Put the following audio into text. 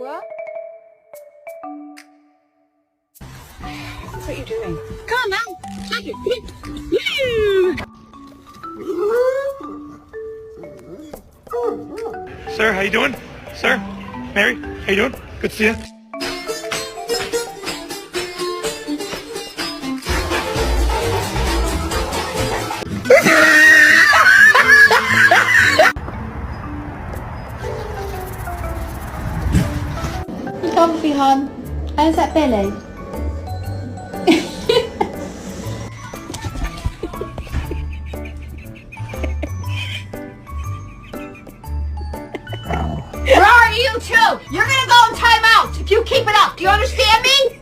What? What are you doing? Come on now. Take it. Sir, how you doing? Sir? Mary, how you doing? Good to see you. You comfy, hon? How's that belly? Where are you two? You're gonna go in time out if you keep it up. Do you understand me?